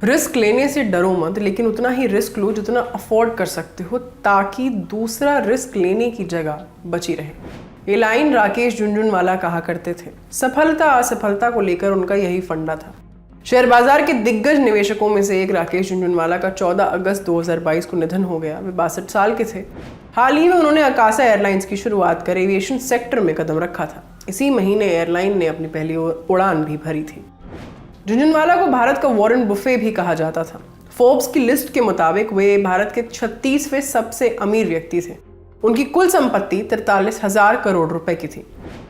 Risk लेने से डरो मत, लेकिन उतना ही रिस्क लो जितना अफोर्ड कर सकते हो, ताकि दूसरा रिस्क लेने की जगह बची रहे। ये लाइन राकेश झुनझुनवाला कहा करते थे। सफलता असफलता को लेकर उनका यही फंडा था। शेयर बाजार के दिग्गज निवेशकों में से एक राकेश झुनझुनवाला का 14 अगस्त 2022 को निधन हो गया। वे 62 साल के थे। हाल ही में उन्होंने आकाशा एयरलाइंस की शुरुआत कर एविएशन सेक्टर में कदम रखा था। इसी महीने एयरलाइन ने अपनी पहली उड़ान भी भरी थी। झुनझुनवाला को भारत का वॉरेन बुफे भी कहा जाता था। फोर्ब्स की लिस्ट के मुताबिक वे भारत के 36वें सबसे अमीर व्यक्ति थे। उनकी कुल संपत्ति 43,000 करोड़ रुपए की थी।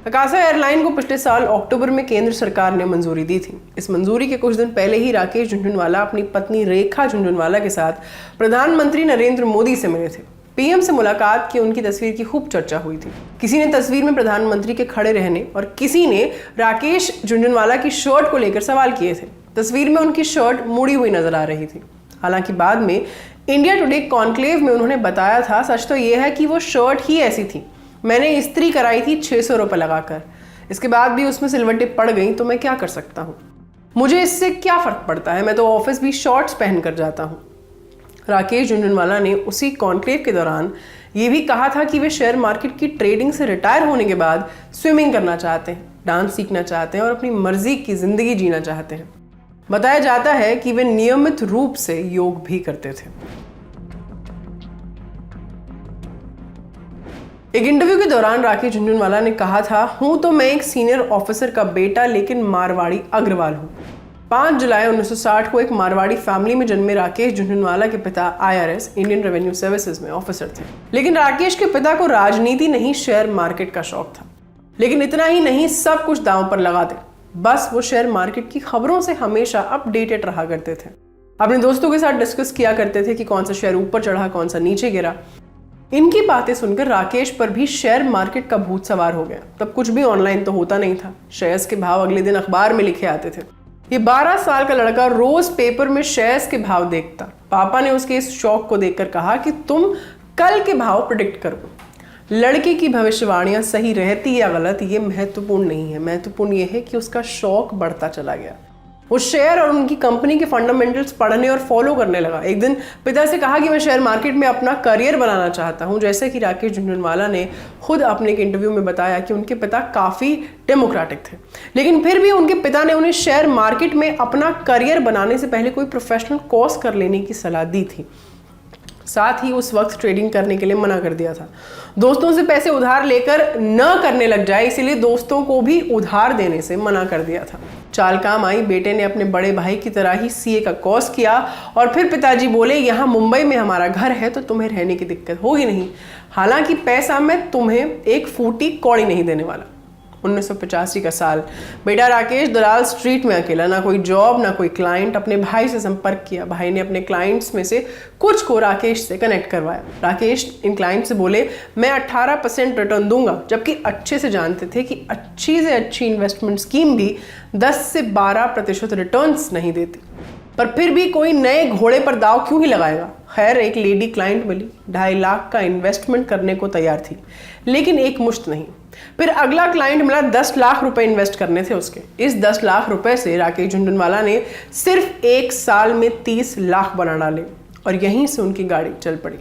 आकाशा एयरलाइन को पिछले साल अक्टूबर में केंद्र सरकार ने मंजूरी दी थी। इस मंजूरी के कुछ दिन पहले ही राकेश झुनझुनवाला अपनी पत्नी रेखा झुनझुनवाला के साथ प्रधानमंत्री नरेंद्र मोदी से मिले थे। पीएम से मुलाकात की उनकी तस्वीर की खूब चर्चा हुई थी। किसी ने तस्वीर में प्रधानमंत्री के खड़े रहने और किसी ने राकेश झुनझुनवाला की शर्ट को लेकर सवाल किए थे। तस्वीर में उनकी शर्ट मुड़ी हुई नजर आ रही थी। हालांकि बाद में इंडिया टुडे कॉन्क्लेव में उन्होंने बताया था, सच तो यह है कि वो शर्ट ही ऐसी थी, मैंने इस्त्री कराई थी 600 रुपए लगाकर, इसके बाद भी उसमें सिलवटें पड़ गई तो मैं क्या कर सकता हूँ, मुझे इससे क्या फर्क पड़ता है, मैं तो ऑफिस भी शॉर्ट्स पहन कर जाता हूँ। राकेश झुनझुनवाला ने उसी कॉन्क्लेव के दौरान ये भी कहा था कि वे शेयर मार्केट की ट्रेडिंग से रिटायर होने के बाद स्विमिंग करना चाहते हैं, डांस सीखना चाहते हैं और अपनी मर्जी की जिंदगी जीना चाहते हैं। बताया जाता है कि वे नियमित रूप से योग भी करते थे। एक इंटरव्यू के दौरान राकेश झुनझुनवाला ने कहा था, हूं तो मैं एक सीनियर ऑफिसर का बेटा लेकिन मारवाड़ी अग्रवाल हूं। 5 जुलाई 1960 को एक मारवाड़ी फैमिली में जन्मे राकेश झुनझुनवाला के पिता IRS इंडियन रेवेन्यू सर्विसेज में ऑफिसर थे। लेकिन राकेश के पिता को राजनीति नहीं, शेयर मार्केट का शौक था। लेकिन इतना ही नहीं, सब कुछ दांव पर लगा दे। बस वो शेयर मार्केट की खबरों से हमेशा अपडेटेड रहा करते थे। अपने दोस्तों के साथ डिस्कस किया करते थे कि कौन सा शेयर ऊपर चढ़ा, कौन सा नीचे गिरा। इनकी बातें सुनकर राकेश पर भी शेयर मार्केट का भूत सवार हो गया। तब कुछ भी ऑनलाइन तो होता नहीं था। शेयर्स के भाव अगले दिन अखबार में लिखे आते थे। ये 12 साल का लड़का रोज पेपर में शेयर्स के भाव देखता। पापा ने उसके इस शौक को देखकर कहा कि तुम कल के भाव प्रिडिक्ट करो। लड़के की भविष्यवाणियां सही रहती या गलत ये महत्वपूर्ण नहीं है, महत्वपूर्ण ये है कि उसका शौक बढ़ता चला गया। वो शेयर और उनकी कंपनी के फंडामेंटल्स पढ़ने और फॉलो करने लगा। एक दिन पिता से कहा कि मैं शेयर मार्केट में अपना करियर बनाना चाहता हूं। जैसे कि राकेश झुनझुनवाला ने खुद अपने एक इंटरव्यू में बताया कि उनके पिता काफ़ी डेमोक्रेटिक थे, लेकिन फिर भी उनके पिता ने उन्हें शेयर मार्केट में अपना करियर बनाने से पहले कोई प्रोफेशनल कोर्स कर लेने की सलाह दी थी। साथ ही उस वक्त ट्रेडिंग करने के लिए मना कर दिया था। दोस्तों से पैसे उधार लेकर न करने लग जाए, इसीलिए दोस्तों को भी उधार देने से मना कर दिया था। चाल काम आई, बेटे ने अपने बड़े भाई की तरह ही CA का कोर्स किया और फिर पिताजी बोले, यहाँ मुंबई में हमारा घर है तो तुम्हें रहने की दिक्कत होगी नहीं, हालांकि पैसा मैं तुम्हें एक फूटी कौड़ी नहीं देने वाला। 1985 का साल। बेटा राकेश दलाल स्ट्रीट में अकेला, ना कोई जॉब ना कोई क्लाइंट। अपने भाई से संपर्क किया। भाई ने अपने क्लाइंट्स में से कुछ को राकेश से कनेक्ट करवाया। राकेश इन क्लाइंट से बोले, मैं 18% रिटर्न दूंगा, जबकि अच्छे से जानते थे कि अच्छी से अच्छी इन्वेस्टमेंट स्कीम भी 10 से 12% रिटर्न्स नहीं देती। पर फिर भी कोई नए घोड़े पर दाव क्यों ही लगाएगा। खैर एक लेडी क्लाइंट मिली, 2.5 लाख का इन्वेस्टमेंट करने को तैयार थी, लेकिन एक मुश्त नहीं। फिर अगला क्लाइंट मिला, 10 लाख रुपए इन्वेस्ट करने थे उसके। इस 10 लाख रुपए से राकेश झुनझुनवाला ने सिर्फ 1 साल में 30 लाख बना डाले और यहीं से उनकी गाड़ी चल पड़ी।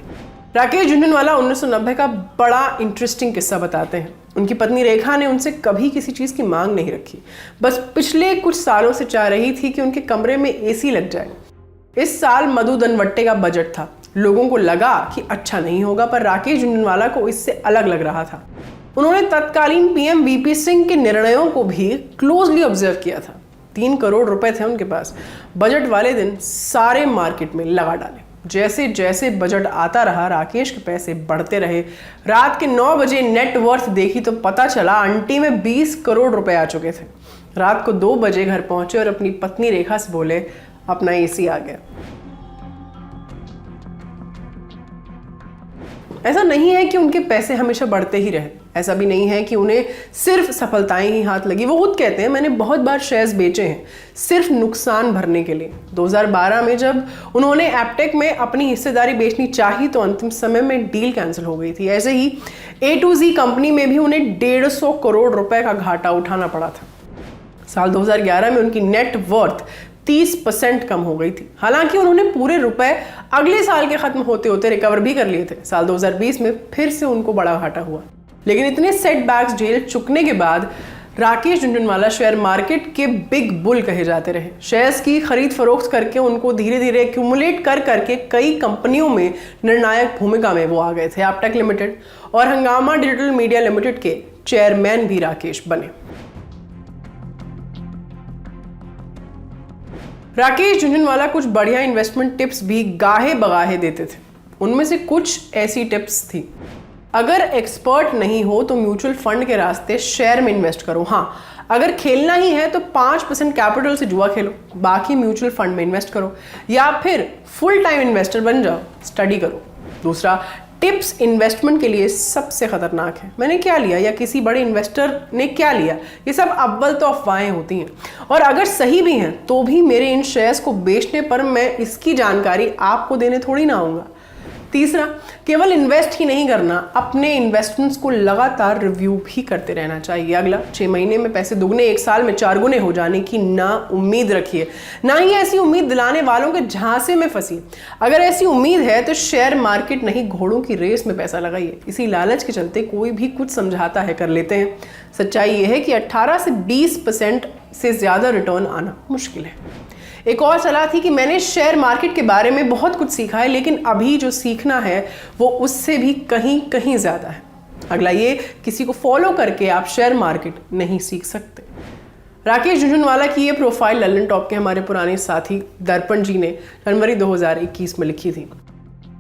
राकेश झुनझुनवाला 1990 का बड़ा इंटरेस्टिंग किस्सा बताते हैं। उनकी पत्नी रेखा ने उनसे कभी किसी चीज़ की मांग नहीं रखी, बस पिछले कुछ सालों से चाह रही थी कि उनके कमरे में AC लग जाए। इस साल मधु दनवट्टे का बजट था। लोगों को लगा कि अच्छा नहीं होगा, पर राकेश झुनझुनवाला को इससे अलग लग रहा था। उन्होंने तत्कालीन PM VP सिंह के निर्णयों को भी क्लोजली ऑब्जर्व किया था। 3 करोड़ रुपए थे उनके पास। बजट वाले दिन सारे मार्केट में लगा डाले। जैसे जैसे बजट आता रहा, राकेश के पैसे बढ़ते रहे। रात के 9 बजे नेट वर्थ देखी तो पता चला अंटी में 20 करोड़ रुपए आ चुके थे। रात को 2 बजे घर पहुंचे और अपनी पत्नी रेखा से बोले, अपना AC आ गया। ऐसा नहीं है कि उनके पैसे हमेशा बढ़ते ही रहे, ऐसा भी नहीं है कि उन्हें सिर्फ सफलताएं ही हाथ लगी। वो खुद कहते हैं, मैंने बहुत बार शेयर्स बेचे हैं सिर्फ नुकसान भरने के लिए। 2012 में जब उन्होंने एप्टेक में अपनी हिस्सेदारी बेचनी चाही तो अंतिम समय में डील कैंसिल हो गई थी। ऐसे ही A to Z कंपनी में भी उन्हें 150 करोड़ रुपए का घाटा उठाना पड़ा था। साल 2011 में उनकी नेट वर्थ 30% कम हो गई थी। हालांकि उन्होंने पूरे रुपए अगले साल के खत्म होते होते रिकवर भी कर लिए थे। साल 2020 में फिर से उनको बड़ा घाटा हुआ, लेकिन इतने सेटबैक्स झेल चुकने के बाद राकेश झुनझुनवाला शेयर मार्केट के बिग बुल कहे जाते रहे। शेयर्स की खरीद फरोख्त करके उनको धीरे धीरे एक्यूमुलेट कर करके कई कंपनियों में निर्णायक भूमिका में वो आ गए थे। एप्टेक लिमिटेड और हंगामा डिजिटल मीडिया लिमिटेड के चेयरमैन भी राकेश बने। राकेश झुनझुनवाला कुछ बढ़िया इन्वेस्टमेंट टिप्स भी गाहे बगाहे देते थे। उनमें से कुछ ऐसी टिप्स थी। अगर एक्सपर्ट नहीं हो तो म्यूचुअल फंड के रास्ते शेयर में इन्वेस्ट करो। हाँ, अगर खेलना ही है तो 5% कैपिटल से जुआ खेलो, बाकी म्यूचुअल फंड में इन्वेस्ट करो, या फिर फुल टाइम इन्वेस्टर बन जाओ, स्टडी करो। दूसरा, टिप्स इन्वेस्टमेंट के लिए सबसे खतरनाक है। मैंने क्या लिया या किसी बड़े इन्वेस्टर ने क्या लिया, ये सब अव्वल तो अफवाहें होती हैं, और अगर सही भी हैं तो भी मेरे इन शेयर्स को बेचने पर मैं इसकी जानकारी आपको देने थोड़ी ना आऊँगा। तीसरा, केवल इन्वेस्ट ही नहीं करना, अपने इन्वेस्टमेंट्स को लगातार रिव्यू भी करते रहना चाहिए। अगला, 6 महीने में पैसे दुगने, 1 साल में 4 गुने हो जाने की ना उम्मीद रखिए, ना ही ऐसी उम्मीद दिलाने वालों के झांसे में फंसी। अगर ऐसी उम्मीद है तो शेयर मार्केट नहीं, घोड़ों की रेस में पैसा लगाइए। इसी लालच के चलते कोई भी कुछ समझाता है कर लेते हैं। सच्चाई यह है कि 18 से 20% से ज़्यादा रिटर्न आना मुश्किल है। एक और सलाह थी कि मैंने शेयर मार्केट के बारे में बहुत कुछ सीखा है, लेकिन अभी जो सीखना है वो उससे भी कहीं कहीं ज़्यादा है। अगला, ये किसी को फॉलो करके आप शेयर मार्केट नहीं सीख सकते। राकेश झुनझुनवाला की ये प्रोफाइल ललन टॉप के हमारे पुराने साथी दर्पण जी ने जनवरी 2021 में लिखी थी।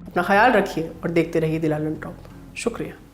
अपना ख्याल रखिए और देखते रहिए द ललन टॉप। शुक्रिया।